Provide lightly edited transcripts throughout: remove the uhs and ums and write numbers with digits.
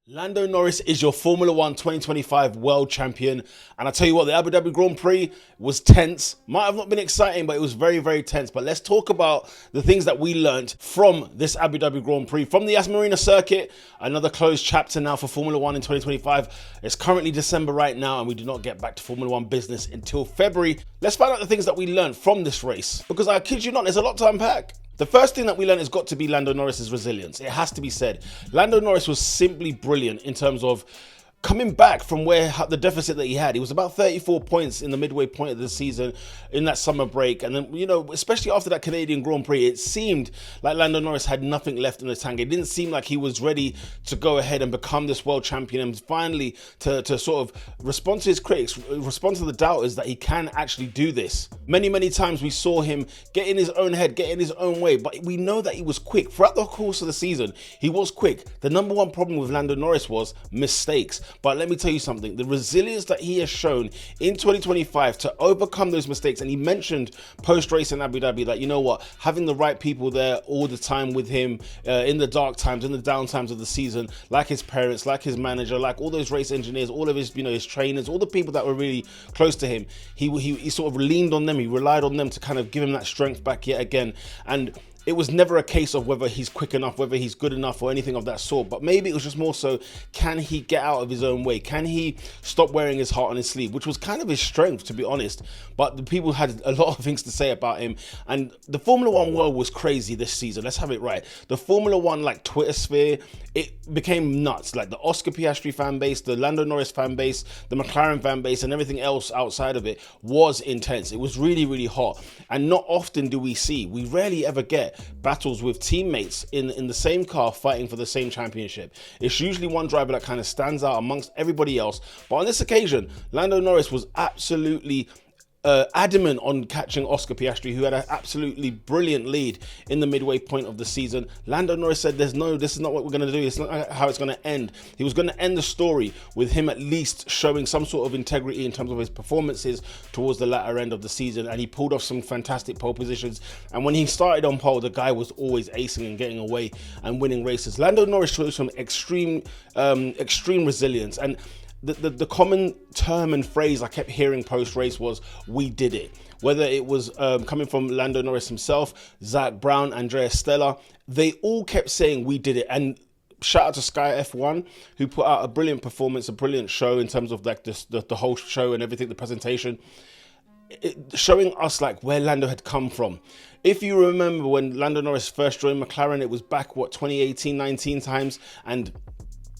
Lando Norris is your Formula One 2025 world champion. And I tell you what, the Abu Dhabi Grand Prix was tense. Might have not been exciting, but it was very, very tense. But let's talk about the things that we learned from this Abu Dhabi Grand Prix. From the Yas Marina circuit, another closed chapter now for Formula One in 2025. It's currently December right now, and we do not get back to Formula One business until February. Let's find out the things that we learned from this race. Because I kid you not, there's a lot to unpack. The first thing that we learned has got to be Lando Norris's resilience. It has to be said. Lando Norris was simply brilliant in terms of coming back from where the deficit that he had. He was about 34 points in the midway point of the season in that summer break. And then, especially after that Canadian Grand Prix, it seemed like Lando Norris had nothing left in the tank. It didn't seem like he was ready to go ahead and become this world champion and finally to sort of respond to his critics, respond to the doubters that he can actually do this. Many, many times we saw him get in his own head, get in his own way, but we know that he was quick. Throughout the course of the season, he was quick. The number one problem with Lando Norris was mistakes. But let me tell you something, the resilience that he has shown in 2025 to overcome those mistakes, and he mentioned post-race in Abu Dhabi that, you know what, having the right people there all the time with him in the dark times, in the down times of the season, like his parents, like his manager, like all those race engineers, all of his, his trainers, all the people that were really close to him, he sort of leaned on them, he relied on them to kind of give him that strength back yet again. And it was never a case of whether he's quick enough, whether he's good enough or anything of that sort, but maybe it was just more so, can he get out of his own way? Can he stop wearing his heart on his sleeve, which was kind of his strength, to be honest. But the people had a lot of things to say about him, and the Formula One world was crazy this season. Let's have it right. The Formula One Twitter sphere, it became nuts. Like the Oscar Piastri fan base, the Lando Norris fan base, the McLaren fan base, and everything else outside of it was intense. It was really, really hot, and not often do we rarely ever get battles with teammates in the same car fighting for the same championship. It's usually one driver that kind of stands out amongst everybody else. But on this occasion, Lando Norris was absolutely adamant on catching Oscar Piastri, who had an absolutely brilliant lead in the midway point of the season. Lando Norris said, this is not what we're going to do. It's not how it's going to end. He was going to end the story with him at least showing some sort of integrity in terms of his performances towards the latter end of the season. And he pulled off some fantastic pole positions. And when he started on pole, the guy was always acing and getting away and winning races. Lando Norris showed some extreme resilience. And the common term and phrase I kept hearing post-race was, we did it. Whether it was coming from Lando Norris himself, Zach Brown, Andrea Stella, they all kept saying, we did it. And shout out to Sky F1, who put out a brilliant performance, a brilliant show in terms of the whole show and everything, the presentation, showing us where Lando had come from. If you remember when Lando Norris first joined McLaren, it was back, 2018, 19 times. And,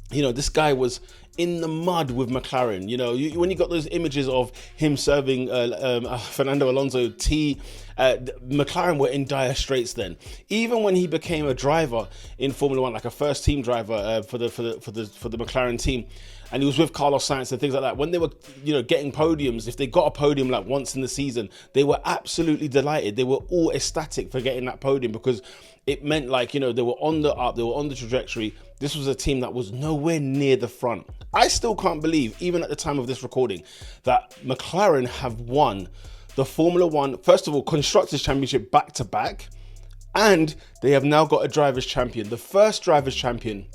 this guy was in the mud with McLaren. When you got those images of him serving Fernando Alonso tea, McLaren were in dire straits then. Even when he became a driver in Formula One, like a first team driver for the McLaren team, and he was with Carlos Sainz and things like that, when they were getting podiums, if they got a podium once in the season, they were absolutely delighted. They were all ecstatic for getting that podium, because it meant they were on the up, they were on the trajectory. This was a team that was nowhere near the front. I still can't believe, even at the time of this recording, that McLaren have won the Formula One, first of all, Constructors' Championship back to back, and they have now got a Drivers' Champion, the first Drivers' Champion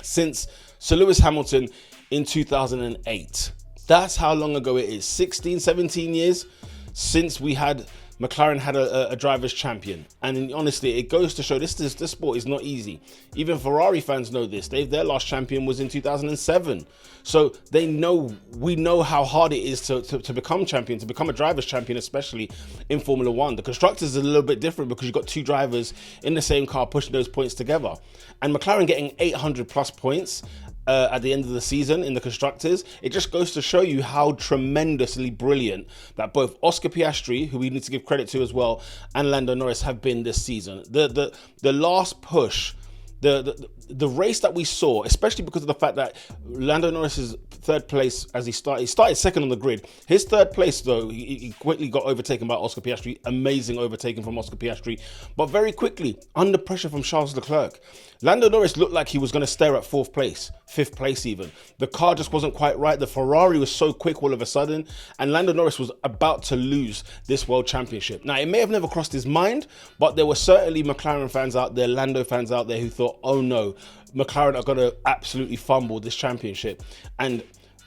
since Sir Lewis Hamilton in 2008. That's how long ago it is. 16, 17 years since McLaren had a driver's champion. And honestly, it goes to show this sport is not easy. Even Ferrari fans know this. Their last champion was in 2007. So we know how hard it is to become champion, to become a driver's champion, especially in Formula One. The constructors is a little bit different, because you've got two drivers in the same car pushing those points together. And McLaren getting 800 plus points at the end of the season in the constructors, it just goes to show you how tremendously brilliant that both Oscar Piastri, who we need to give credit to as well, and Lando Norris have been this season. The last push, the race that we saw, especially because of the fact that Lando Norris's third place, as he started second on the grid. His third place, though, he quickly got overtaken by Oscar Piastri. Amazing overtaking from Oscar Piastri, but very quickly under pressure from Charles Leclerc. Lando Norris looked like he was going to stare at fourth place, fifth place even. The car just wasn't quite right. The Ferrari was so quick all of a sudden, and Lando Norris was about to lose this world championship. Now, it may have never crossed his mind, but there were certainly McLaren fans out there, Lando fans out there, who thought, oh no, McLaren are going to absolutely fumble this championship. And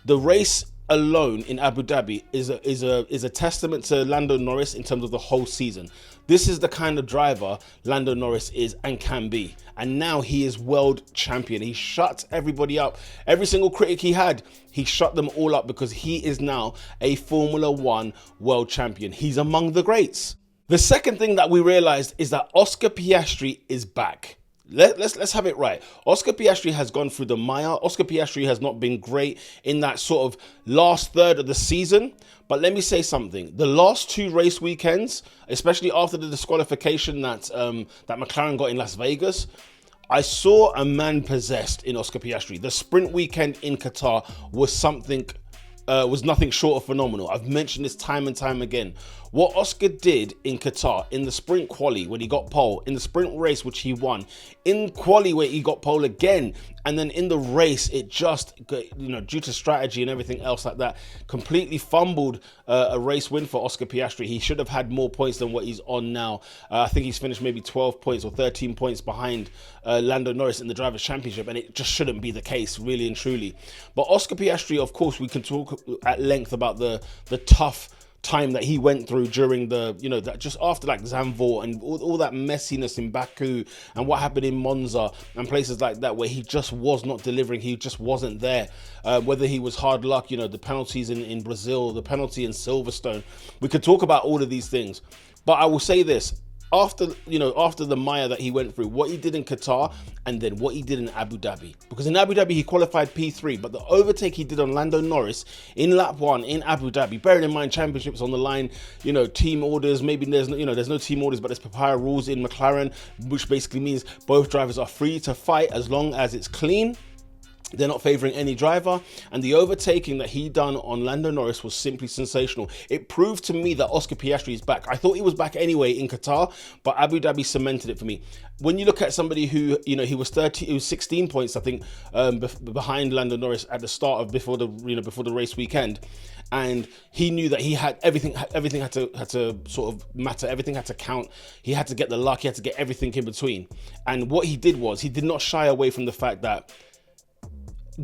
the race alone in Abu Dhabi is a testament to Lando Norris in terms of the whole season. This is the kind of driver Lando Norris is and can be. And now he is world champion. He shut everybody up. Every single critic he had, he shut them all up because he is now a Formula One world champion. He's among the greats. The second thing that we realized is that Oscar Piastri is back. Let's have it right. Oscar Piastri has gone through the mire. Oscar Piastri has not been great in that sort of last third of the season. But let me say something. The last two race weekends, especially after the disqualification that McLaren got in Las Vegas, I saw a man possessed in Oscar Piastri. The sprint weekend in Qatar was nothing short of phenomenal. I've mentioned this time and time again. What Oscar did in Qatar, in the sprint quali when he got pole, in the sprint race which he won, in quali where he got pole again, and then in the race it just, due to strategy and everything else like that, completely fumbled a race win for Oscar Piastri. He should have had more points than what he's on now. I think he's finished maybe 12 points or 13 points behind Lando Norris in the Drivers' Championship, and it just shouldn't be the case, really and truly. But Oscar Piastri, of course, we can talk at length about the tough time that he went through during the, that just after like Zandvoort and all that messiness in Baku and what happened in Monza and places like that where he just was not delivering. He just wasn't there. Whether he was hard luck, the penalties in Brazil, the penalty in Silverstone. We could talk about all of these things. But I will say this. After the mire that he went through, what he did in Qatar and then what he did in Abu Dhabi. Because in Abu Dhabi, he qualified P3, but the overtake he did on Lando Norris in lap 1 in Abu Dhabi, bearing in mind championships on the line, team orders, maybe there's no team orders, but there's papaya rules in McLaren, which basically means both drivers are free to fight as long as it's clean. They're not favouring any driver, and the overtaking that he done on Lando Norris was simply sensational. It proved to me that Oscar Piastri is back. I thought he was back anyway in Qatar, but Abu Dhabi cemented it for me. When you look at somebody who, he was 16 points, I think, behind Lando Norris at the start of before the race weekend. And he knew that he had everything had to sort of matter. Everything had to count. He had to get the luck. He had to get everything in between. And what he did was he did not shy away from the fact that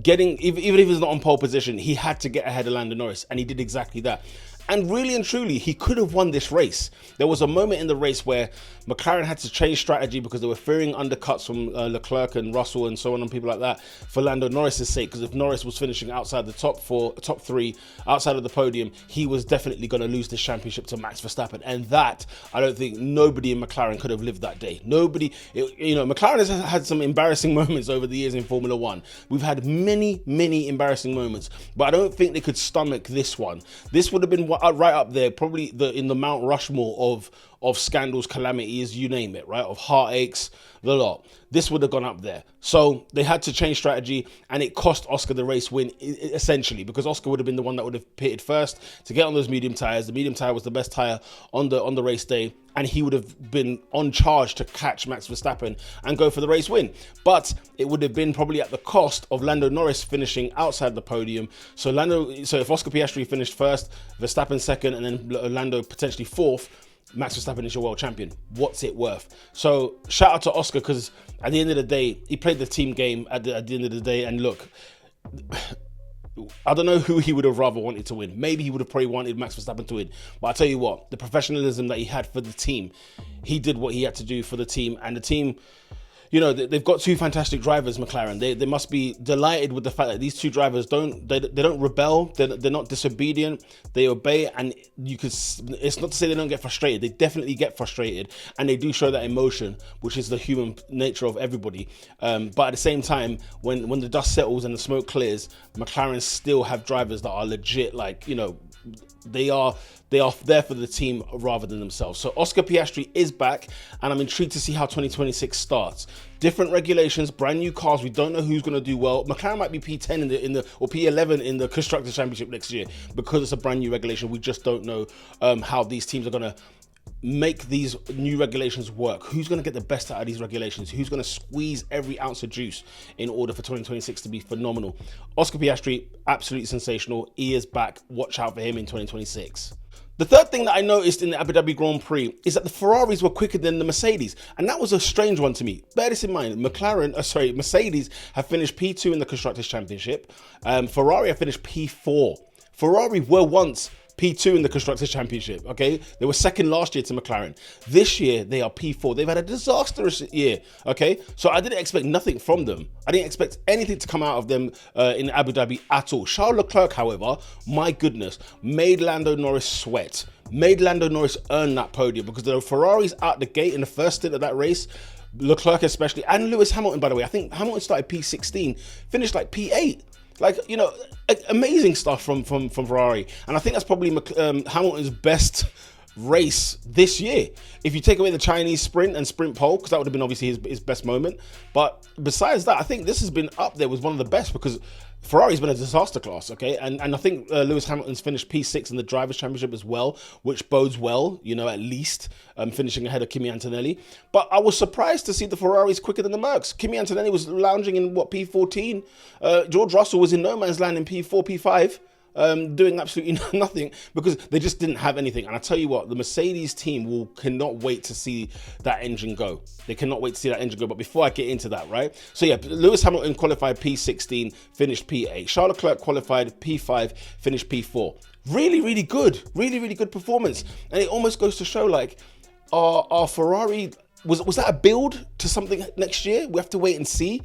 even if he's not on pole position, he had to get ahead of Lando Norris, and he did exactly that. And really and truly, he could have won this race. There was a moment in the race where McLaren had to change strategy because they were fearing undercuts from Leclerc and Russell and so on and people like that for Lando Norris's sake. Because if Norris was finishing outside the top three, outside of the podium, he was definitely going to lose this championship to Max Verstappen. And that, I don't think nobody in McLaren could have lived that day. Nobody, McLaren has had some embarrassing moments over the years in Formula One. We've had many, many embarrassing moments, but I don't think they could stomach this one. This would have been right up there, probably in the Mount Rushmore of scandals, calamities, you name it, right? Of heartaches, the lot. This would have gone up there. So they had to change strategy, and it cost Oscar the race win, essentially, because Oscar would have been the one that would have pitted first to get on those medium tires. The medium tire was the best tire on the race day, and he would have been on charge to catch Max Verstappen and go for the race win. But it would have been probably at the cost of Lando Norris finishing outside the podium. So if Oscar Piastri finished first, Verstappen second, and then Lando potentially fourth, Max Verstappen is your world champion. What's it worth? So shout out to Oscar, because at the end of the day, he played the team game at the end of the day. And look, I don't know who he would have rather wanted to win. Maybe he would have probably wanted Max Verstappen to win. But I tell you what, the professionalism that he had for the team, he did what he had to do for the team. And the team, they've got two fantastic drivers, McLaren. They must be delighted with the fact that these two drivers don't rebel. They're not disobedient. They obey, and it's not to say they don't get frustrated. They definitely get frustrated, and they do show that emotion, which is the human nature of everybody. But at the same time, when the dust settles and the smoke clears, McLaren still have drivers that are legit, they are there for the team rather than themselves. So Oscar Piastri is back, and I'm intrigued to see how 2026 starts. Different regulations, brand new cars. We don't know who's going to do well. McLaren might be P10 or P11 in the Constructors' Championship next year because it's a brand new regulation. We just don't know how these teams are going to make these new regulations work. Who's going to get the best out of these regulations? Who's going to squeeze every ounce of juice in order for 2026 to be phenomenal? Oscar Piastri, absolutely sensational. He is back. Watch out for him in 2026. The third thing that I noticed in the Abu Dhabi Grand Prix is that the Ferraris were quicker than the Mercedes, and that was a strange one to me. Bear this in mind: Mercedes have finished P2 in the Constructors' Championship. Ferrari have finished P4. Ferrari were once P2 in the Constructors' Championship, okay? They were second last year to McLaren. This year, they are P4. They've had a disastrous year, okay? So I didn't expect nothing from them. I didn't expect anything to come out of them in Abu Dhabi at all. Charles Leclerc, however, my goodness, made Lando Norris sweat. Made Lando Norris earn that podium, because the Ferraris out the gate in the first stint of that race, Leclerc especially, and Lewis Hamilton, by the way. I think Hamilton started P16, finished like P8. Like, you know, amazing stuff from Ferrari. And I think that's probably Hamilton's best race this year. If you take away the Chinese sprint and sprint pole, because that would have been obviously his best moment. But besides that, I think this has been up there with one of the best, because Ferrari's been a disaster class, okay? And I think Lewis Hamilton's finished P6 in the Drivers' Championship as well, which bodes well, you know, at least finishing ahead of Kimi Antonelli. But I was surprised to see the Ferraris quicker than the Mercs. Kimi Antonelli was lounging in, P14? George Russell was in no man's land in P4, P5. Doing absolutely nothing, because they just didn't have anything. And I tell you what, the Mercedes team cannot wait to see that engine go. They cannot wait to see that engine go. But before I get into that, right? So yeah, Lewis Hamilton qualified P16, finished P8. Charles Leclerc qualified P5, finished P4. Really, really good. Really, really good performance. And it almost goes to show, like, our Ferrari, was that a build to something next year? We have to wait and see.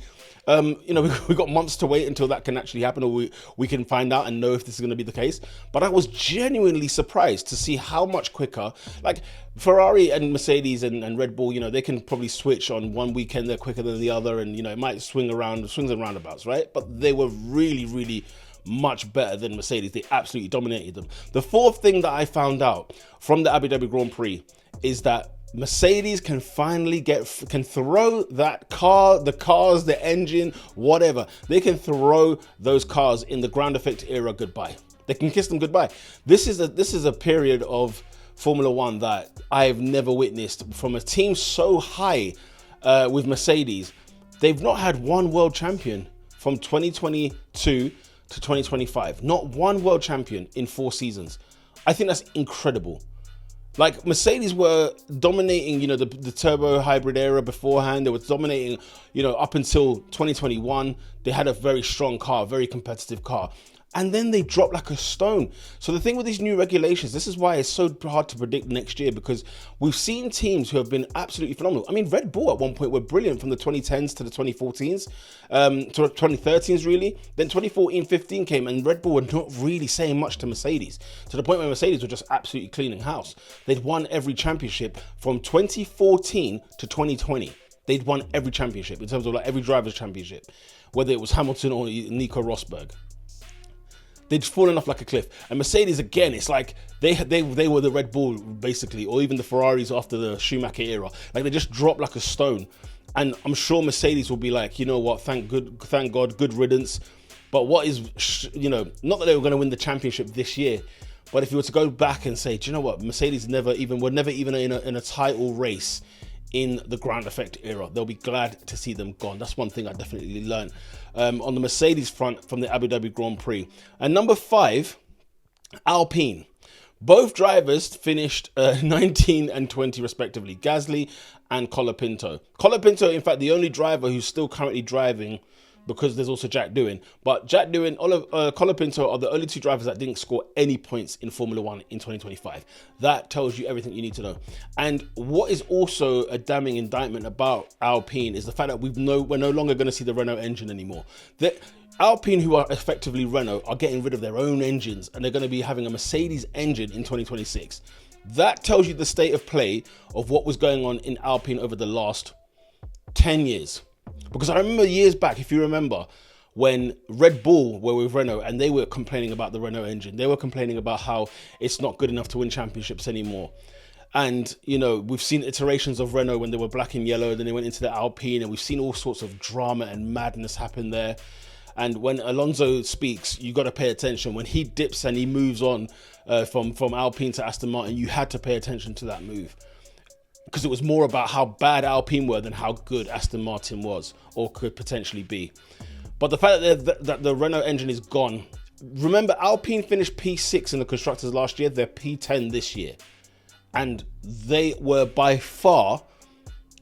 You know, we've got months to wait until that can actually happen, or we can find out and know if this is going to be the case. But I was genuinely surprised to see how much quicker, like Ferrari and Mercedes and Red Bull, you know, they can probably switch on one weekend, they're quicker than the other, and, you know, it might swings and roundabouts, right? But they were really, really much better than Mercedes. They absolutely dominated them. The fourth thing that I found out from the Abu Dhabi Grand Prix is that Mercedes can finally can throw that car, the cars, the engine, whatever. They can throw those cars in the ground effect era goodbye. They can kiss them goodbye. This is a period of Formula One that I've never witnessed from a team so high with Mercedes. They've not had one world champion from 2022 to 2025. Not one world champion in 4 seasons. I think that's incredible. Like, Mercedes were dominating, you know, the turbo hybrid era beforehand. They were dominating, you know, up until 2021. They had a very strong car, very competitive car. And then they dropped like a stone. So the thing with these new regulations, this is why it's so hard to predict next year, because we've seen teams who have been absolutely phenomenal. I mean, Red Bull at one point were brilliant from the 2010s to the 2014s, to 2013s really. Then 2014-15 came and Red Bull were not really saying much to Mercedes, to the point where Mercedes were just absolutely cleaning house. They'd won every championship from 2014 to 2020. They'd won every championship in terms of like every driver's championship, whether it was Hamilton or Nico Rosberg. They'd fallen off like a cliff. And Mercedes, again, it's like they were the Red Bull, basically, or even the Ferraris after the Schumacher era. Like, they just dropped like a stone. And I'm sure Mercedes will be like, you know what, thank God, good riddance. But what is, you know, not that they were going to win the championship this year, but if you were to go back and say, do you know what, Mercedes were never even in a title race in the ground effect era. They'll be glad to see them gone. That's one thing I definitely learned on the Mercedes front from the Abu Dhabi Grand Prix. And number 5, Alpine. Both drivers finished 19 and 20 respectively, Gasly and Colapinto. Colapinto, in fact, the only driver who's still currently driving, because there's also Jack Doohan. But Jack Doohan, Colapinto are the only 2 drivers that didn't score any points in Formula One in 2025. That tells you everything you need to know. And what is also a damning indictment about Alpine is the fact that we're no longer going to see the Renault engine anymore. Alpine, who are effectively Renault, are getting rid of their own engines, and they're going to be having a Mercedes engine in 2026. That tells you the state of play of what was going on in Alpine over the last 10 years. Because I remember years back, if you remember, when Red Bull were with Renault and they were complaining about the Renault engine. They were complaining about how it's not good enough to win championships anymore. And, you know, we've seen iterations of Renault when they were black and yellow, then they went into the Alpine, and we've seen all sorts of drama and madness happen there. And when Alonso speaks, you got to pay attention. When he dips and he moves on from Alpine to Aston Martin, you had to pay attention to that move. Because it was more about how bad Alpine were than how good Aston Martin was or could potentially be. But the fact that the Renault engine is gone, Remember, Alpine finished P6 in the constructors last year. They're P10 this year. And they were by far,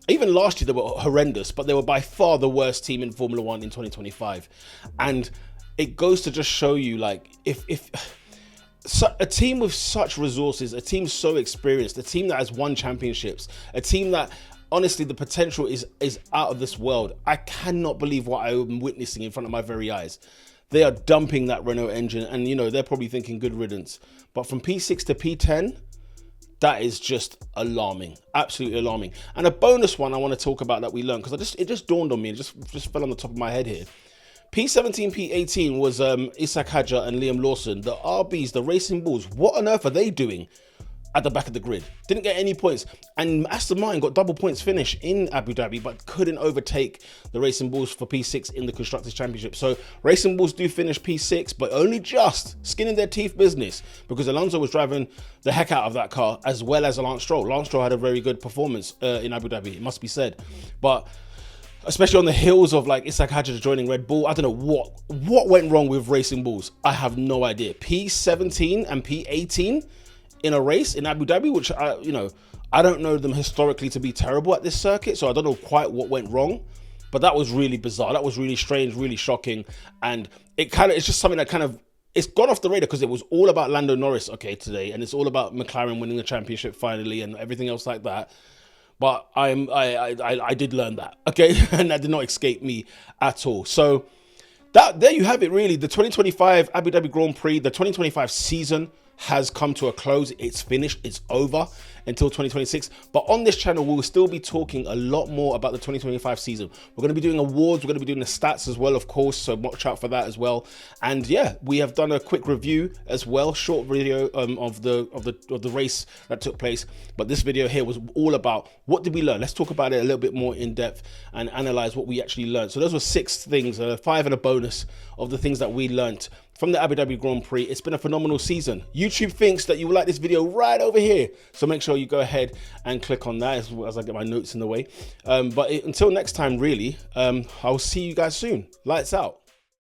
even last year they were horrendous, but they were by far the worst team in Formula One in 2025. And it goes to just show you, like, if so, a team with such resources, a team so experienced, a team that has won championships, a team that honestly the potential is out of this world. I cannot believe what I am witnessing in front of my very eyes. They are dumping that Renault engine, and they're probably thinking good riddance. But from P6 to P10, that is just alarming, absolutely alarming. And a bonus one I want to talk about that we learned, because it just dawned on me, it just fell on the top of my head here. P17, P18 was Isak Hadjar and Liam Lawson. The RBs, the Racing Bulls, what on earth are they doing at the back of the grid? Didn't get any points. And Aston Martin got double points finish in Abu Dhabi, but couldn't overtake the Racing Bulls for P6 in the Constructors' Championship. So Racing Bulls do finish P6, but only just skinning their teeth business, because Alonso was driving the heck out of that car, as well as Lance Stroll. Lance Stroll had a very good performance in Abu Dhabi, it must be said. But especially on the heels of like Isak Hadjar joining Red Bull, I don't know what went wrong with Racing Bulls. I have no idea. P17 and P18 in a race in Abu Dhabi, which I don't know them historically to be terrible at this circuit, so I don't know quite what went wrong. But that was really bizarre. That was really strange, really shocking, and it's just something that it's gone off the radar, because it was all about Lando Norris today, and it's all about McLaren winning the championship finally and everything else like that. But I did learn that, and that did not escape me at all. So there you have it, really. The 2025 Abu Dhabi Grand Prix, the 2025 season has come to a close. It's finished. It's over until 2026. But on this channel, we'll still be talking a lot more about the 2025 season. We're going to be doing awards. We're going to be doing the stats as well, of course. So watch out for that as well. And yeah, we have done a quick review as well, short video of the race that took place. But this video here was all about what did we learn. Let's talk about it a little bit more in depth and analyze what we actually learned. So those were 6 things, 5 and a bonus of the things that we learned from the Abu Dhabi Grand Prix. It's been a phenomenal season. YouTube thinks that you will like this video right over here, so make sure you go ahead and click on that as I get my notes in the way. Until next time, really, I'll see you guys soon. Lights out.